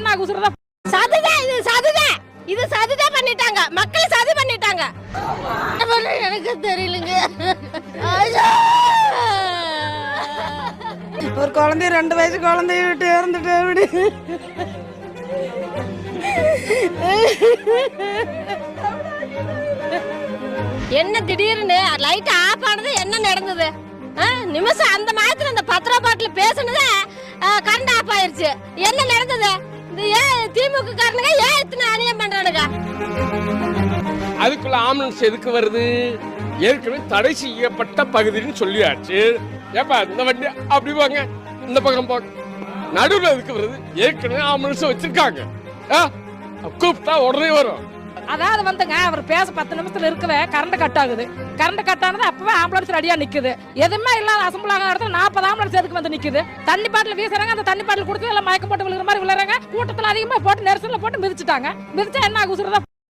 என்ன குசுறதா சதுதான் இது சதுதான் இது சதுதான் பண்ணிட்டாங்க. மக்கள் சது பண்ணிட்டாங்க. எனக்கு தெரியலங்க. ஒரு குழந்தை 2 வயசு குழந்தைய விட்டு இறந்துட்டு அப்படி என்ன திடீர்னு லைட் ஆஃப் ஆனது என்ன நடந்தது? நிமிஷம் அந்த மாதிரி அந்த 10 ரூபா பாட்டில் பேசுனது கரண்ட் ஆஃப் ஆயிருச்சு. என்ன நடந்தது? இந்த திமுக காரனுங்க ஏன் இத்தனை அநியாயம் பண்றானுங்க? அதுக்குள்ள ஆம்புலன்ஸ் எதுக்கு வருது? ஏற்கனவே தடை செய்யப்பட்ட பகுதின்னு சொல்லியாச்சு. ஏப்பா இந்த வண்டி அப்படி போங்க, இந்த பக்கம் போங்க, நடுவில் எதுக்கு வருது? ஏற்கனவே ஆம்புலன்ஸ் வச்சிருக்காங்க, கூப்பிட்டா உடனே வரும். அதாவது வந்துங்க அவர் பேச 10 நிமிஷத்துல இருக்கவே கரண்ட் கட் ஆகுது. கரண்ட் கட் ஆனது அப்பவே ஆம்புலன்ஸ் ரெடியா நிக்குது. எதுவுமே இல்லாத அசம்பிள் ஆகிற இடத்துல 40 ஆம்புலன்ஸ் எதுக்கு வந்து நிக்குது? தண்ணி பாட்டில் வீசுறாங்க, அந்த தண்ணி பாட்டில் கொடுத்து எல்லாம் மயக்கம் போட்டு விழுகிற மாதிரி விழுறாங்க. கூட்டத்தில் அதிகமா போட்டு நெரிசல்ல போட்டு மிதிச்சுட்டாங்க. மிதிச்சா என்ன குசுறதா